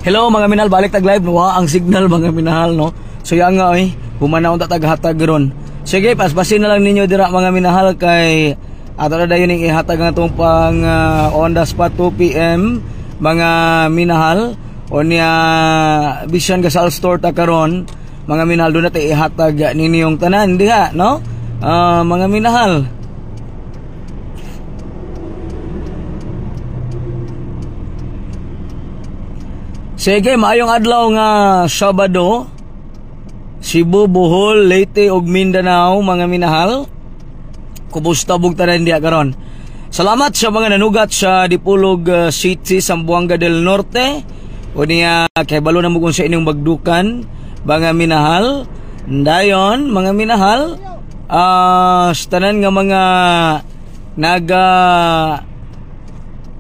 Hello mga minahal, balik tag live no, ang signal mga minahal no. So yang nga humana unta taghatag ron. Sige, paspasin na lang ninyo dira mga minahal kay ato na dayon ning ihatag nga tong pang on the spot 2 PM mga minahal o niya bisan ka sa store ta karon mga minahal do na tay ihatag ninyong tanan diha no. Mga minahal. Sige, maayong adlaw nga Sabado, Cebu, Bohol, Leyte ug Mindanao mga minahal. Kumusta bug tanan diha karon? Salamat sa mga nanugat sa Dipolog City, Zamboanga del Norte. O niya kay balo na mo kung sa inyong bagdukan mga minahal. Dayon mga minahal, sa tanan nga mga naga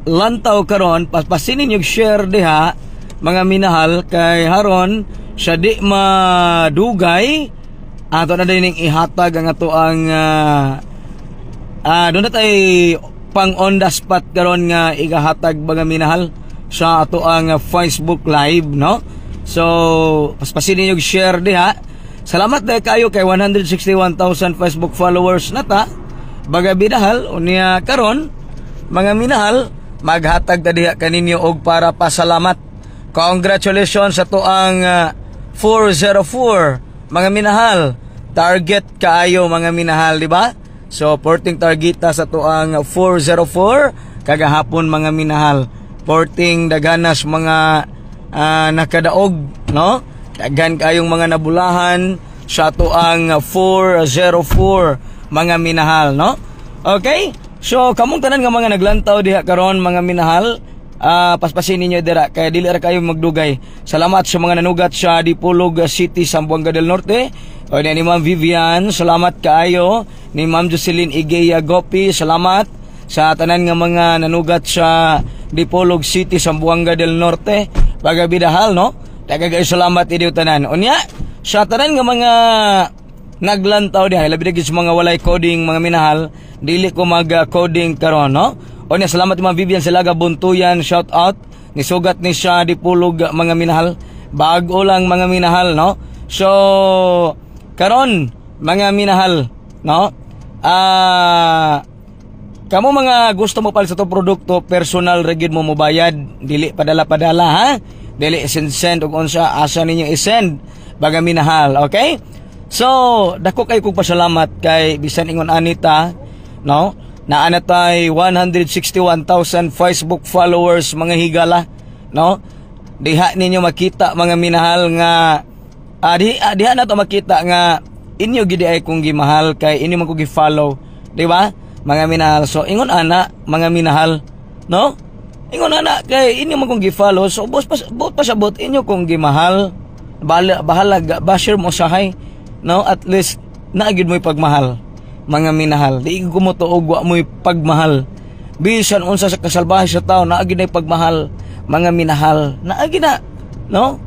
lantaw karon, paspasin ninyo share diha mga minahal kay haron sa di madugay ato na din ihatag ang ato ang doon na tayo pang on the spot karon nga igahatag mga minahal sa ato ang Facebook live no. So paspasin ninyo share diha. Salamat dahil kayo kay 161,000 Facebook followers na ta baga bidahal unya karon mga minahal maghatag ta diha kaninyo og para pasalamat. Congratulations sa to ang 404 mga minahal. Target kaayo mga minahal, di ba? So porting targeta sa to ang 404 kagahapon mga minahal. Porting daganas mga nakadaog, no? Dagan kayong mga nabulahan sa to ang 404 mga minahal, no? Okay? So kamong tanan nga mga naglantaw diha karon mga minahal, paspasin ninyo dira kaya dili ra kayo magdugay. Salamat sa mga nanugat sa Dipolog City, Zamboanga del Norte. O ni Ma'am Vivian, salamat kaayo. Ni Ma'am Jocelyn Igeya Gopi, salamat sa tanan nga mga nanugat sa Dipolog City, Zamboanga del Norte. Pagabidahal no. Dagagay salamat idiyo tanan. Unya sa tanan nga mga naglantaw diha, labi na sa mga walay coding mga minahal, dili ko mag-coding karon no. O niya, salamat Ma'am Vivian Silaga Buntuyan, shout out. Nisugat ni siya Dipolog mga minahal. Bago lang mga minahal, no? So, karon mga minahal, no? Kamo mga gusto mo pala sa to produkto, personal regid mo mobayad. Dili padala-padala, ha? Dili send ug unsa asa ninyo i-send baga minahal, okay? So, dako kay kog pasalamat kay bisan ingon anita, no? Naana tay 161,000 Facebook followers mga higala no. Diha ninyo makita mga minahal nga diha na to makita nga inyo gid ay kung gimahal kay inyo man ko gi-follow, di ba? Mga minahal. So ingon ana mga minahal no. Ingon ana kay inyo man kong gi-follow so boss pasabot inyo kung gimahal. Bahala basher mo sahay no, at least naagid mo pagmahal. Mga minahal, di ko mo tuog wa mo'y pagmahal. Bisan unsa sa kasalbahe sa tao, naagi na pagmahal. Mga minahal, naagi na, no?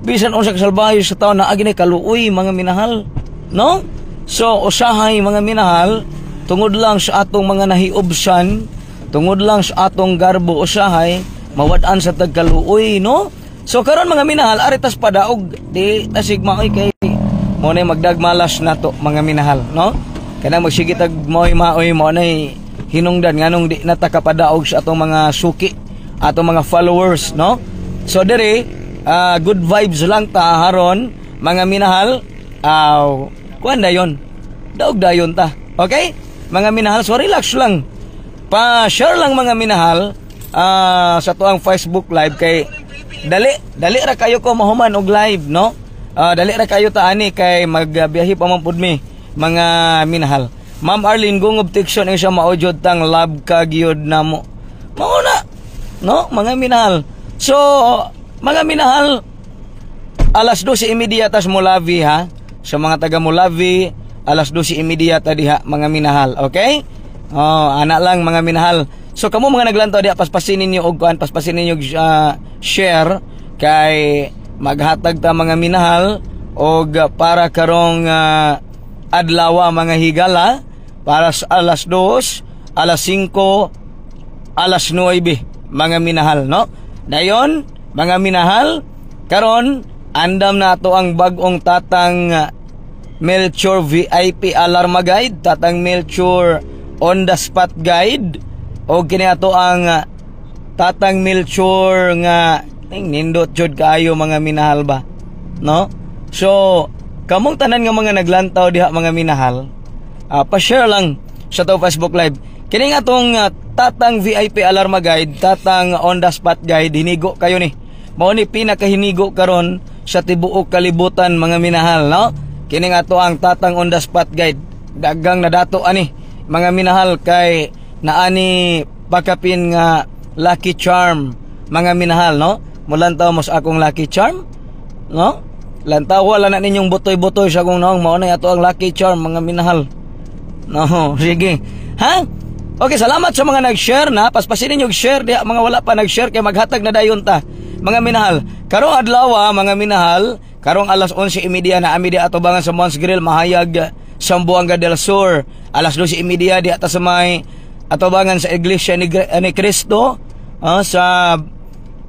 Bisan unsa kasalbahe sa tao, naagi na kaluoy, mga minahal, no? So, usahay mga minahal, tungod lang sa atong mga nahiobsan, tungod lang sa atong garbo usahay, mawad-an sa tagkaluoy, no? So, karon mga minahal, aritas padaog, di tasigmaoy kay mo na magdagmalas na to, mga minahal, no? Kaya magsigit ag maoy mo na hinungdan nganong di natakapadaog sa atong mga suki, atong mga followers, no? So dere good vibes lang ta haron mga minahal. Kuan dayon. Daog dayon ta. Okay? Mga minahal, so relax lang. Pa-share lang mga minahal sa tuang Facebook live kay dali ra kayo ko mahuman og live, no? Dali ra kayo ta ani kay magbiyahe pa man pud mi. Mga minahal. Ma'am Arlene Gungob Tiction ay siya maujod tang love kagyod na mo. Mauna, no? Mga minahal. So, mga minahal, alas 12:30 tas Molavi ha. Sa mga taga Molavi, alas 12:30 diha mga minahal, okay? Ana lang mga minahal. So kamo mga naglantaw diha, paspasin ninyo og kuan, paspasin ninyo share kay maghatag ta mga minahal og para karong adlaw mga higala para sa alas 2, alas 5, alas 9 mga minahal, no? Dayon mga minahal, karon andam na to ang bag-ong tatang Melchor VIP Alarma Guide, tatang Melchor on the spot guide, o kini ato ang tatang Melchor nga nindot jud kaayo mga minahal ba, no? So kamong tanan nga mga naglantaw diha mga minahal, pa-share lang sa to Facebook Live kini nga atong tatang VIP Alarma Guide, tatang on the spot guide. Hinigo kayo ni, mao ni pinakahinigo karon sa tibuok kalibutan mga minahal, no? Kini nga to ang tatang on the spot guide. Dagang nadato ani mga minahal kay naani pakapin nga Lucky Charm mga minahal, no? Mulantaw mo sa akong Lucky Charm, no? Lantaw wala na ninyong butoy-butoy sa akong naong, mao na ato ang Lucky Charm mga minahal. No, sige. Ha? Okay, salamat sa mga nag-share na. Paspasin ninyo share di mga wala pa nag-share kay maghatag na dayon ta. Mga minahal, karong adlaw mga minahal, karong alas 11:30 na ami di atubangan sa Mons Grill mahayag Sambuanga del Sur. Alas 12:30 di ata sa may atubangan sa Iglesia ni Cristo sa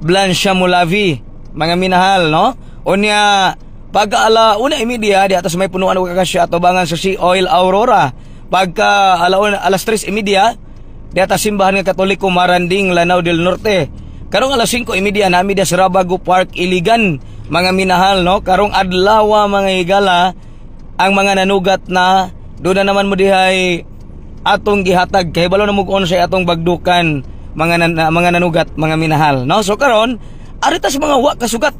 Blancia Mulavi. Mga minahal, no? Unya pagka ala 1:30 di ata sa may punuan og kakasya atubangan sa Sea Oil Aurora. Pagka alas 3:30 di ata simbahan nga Katoliko Maranding Lanao del Norte. Karong alas 5:30 nami di sa Rabago Park Iligan mga minahal, no? Karong adlaw mga higala ang mga nanugat na do na naman mo dihay atong gihatag kay balo na mo kuno sa atong bagdukan mga nanugat mga minahal, no? So karon arita sa mga wa kasugat,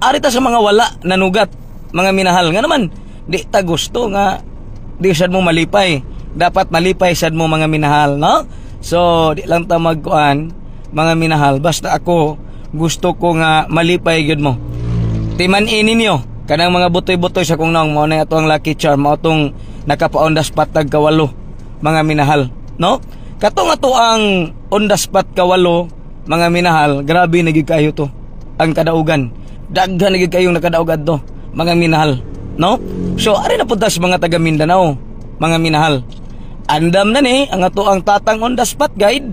arita sa mga wala nanugat mga minahal nga naman di ta gusto nga di sad mo malipay, dapat malipay sad mo mga minahal, no? So di lang ta magkuan mga minahal, basta ako gusto ko nga malipay gyud mo. Timan-in ninyo kanang mga butoy-butoy sa kung naong, mao na ato ang Lucky Charm, mao tong nakapaon the spot tag kawalo mga minahal, no? Katong ato ang on the spot kawalo mga minahal, grabe nagig kayo to ang kadaugan, daghan nagig kayong nakadaog adto mga minahal, no? So ari na punta sa mga taga Mindanao mga minahal, andam na ni ang ato ang tatang on the spot guide,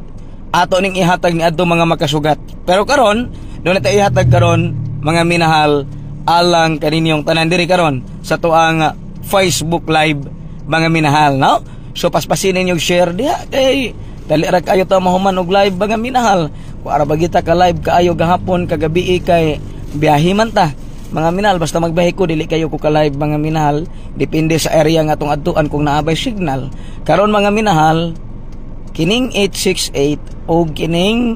ato ning ihatag ni adto mga makasugat. Pero karon do na ta ihatag karon mga minahal alang kaninyong tanan diri karon sa tuang Facebook Live mga minahal, no? So paspasin ninyo share diha kay dali ra kayo ta mahuman og live mga minahal. Kuara ba kita ka live kaayo gahapon kagabi kay biyahe man ta mga minahal, basta magbiyahe ko dili kayo ko ka live mga minahal, depende sa area nga atong adtuan kung naabay signal. Karon mga minahal kining 868 o kining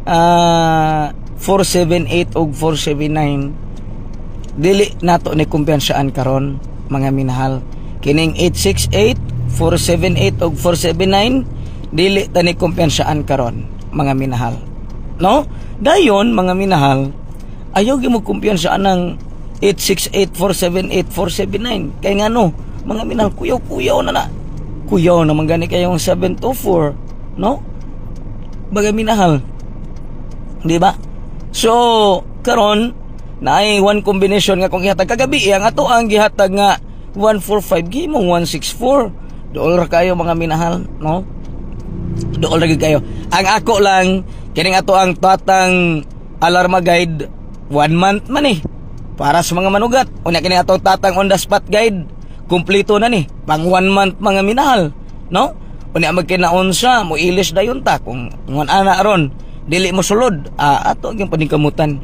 478 o 479 dili nato ni kumpiyansaan karon mga minahal. Kining 868, 478 o 479 dili ta ni kumpiyansaan karon mga minahal, no? Dayon mga minahal, ayaw gi mo kumpiyansaan ng 868, 478, 479 kay ngano mga minahal, kuyaw-kuyaw na kuyaw naman gani kayong 724, no? Bagay minahal, di ba? So karon naay one combination nga kung ihatag kagabi ang ato ang gihatag nga 145 gimong 164 dool ra kayo mga minahal, no? Dool ra kayo. Ang ako lang kining ato ang tatang alarma guide 1 month man para sa mga manugat. Unya kini ato tatang on the spot guide kumpleto na pang 1 month mga minahal, no? Unya magkinaon sa mo ilis dayon ta kung ngon ana ron dili mo sulod, ato gyud paningkamutan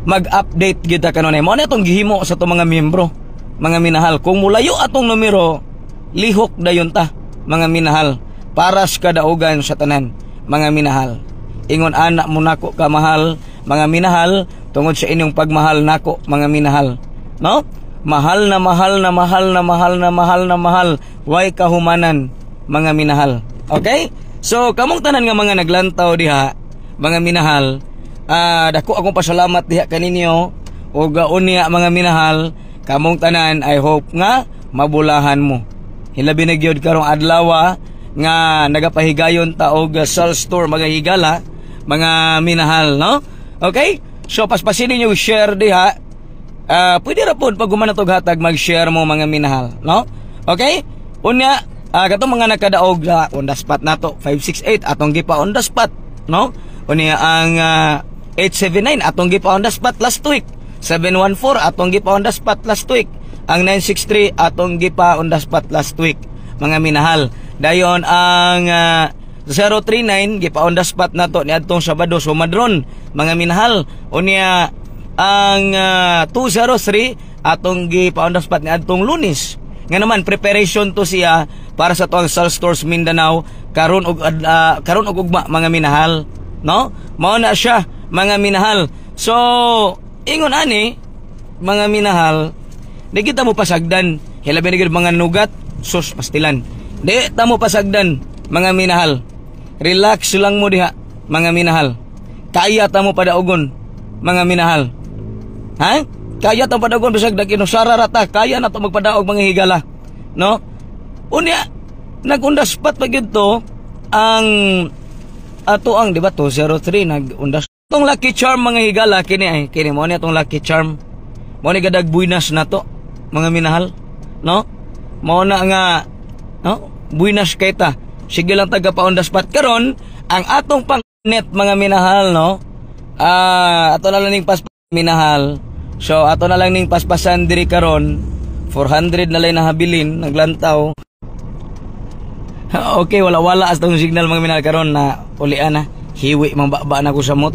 mag-update gyud ta kanunay. Mao na atong gihimo sa to mga miyembro mga minahal, kung mulayo atong numero lihok dayon ta mga minahal para sa kadaugan sa tanan mga minahal. Ingon ana mo nako ka mahal mga minahal tungod sa inyong pagmahal nako mga minahal, no? Mahal na mahal na mahal na mahal na mahal na mahal, way kahumanan mga minahal. Okay? So kamong tanan nga mga naglantaw diha mga minahal, dako akong pasalamat diha kaninyo o gaon niya mga minahal. Kamong tanan, I hope nga mabulahan mo. Hilabi na gyud karong adlaw nga nagapahigayon ta og Sal Store mga higala mga minahal, no? Okay? So paspasin niyo share diha. Pwede ra pod pag gumanatog hatag mag-share mo mga minahal, no? Okay? Unya katong mga nakadaog on the spot nato 568 atong gipa on the spot, no? Unya ang 879 atong gipa on the spot last week. 714 atong gipa on the spot last week. Ang 963 atong gipa on the spot last week, mga minahal. Dayon ang 039 gipa on the spot nato niadtong Sabado sumadron, mga minahal. Unya ang 203 atong gipa on the spot niadtong Lunes. Nga naman preparation to siya para sa tuang Sal Stores Mindanao karon og ugma, mga minahal, no? Mao na siya, mga minahal. So ingon ani, mga minahal, di kita mo pasagdan hilabi na gid mga nugat sus pastilan. Di ta mo pasagdan, mga minahal. Relax lang mo diha, mga minahal. Kaya ta mo padaugon, mga minahal. Ha? Kaya ta padagon bisag daginusara rata, kaya na to magpadaog, mga higala, no? Unya nagundas pat pa gyud to ang ato ang, di ba, 203 nagundas tong Lucky Charm, mga higala. Kini mo ni atong Lucky Charm, mo ni gadag buinas na to, mga minahal, no? Mo na nga, no, buinas kay ta. Sige lang taga pa on the spot karon ang atong pang net, mga minahal, no? Ato na lang ning pas minahal. So ato na lang ning paspasan diri karon 400 na lang nahabilin naglantaw. Okay, wala as tong signal, mga minahal, karon na ulian na hiwi mambaba na ko sa mot.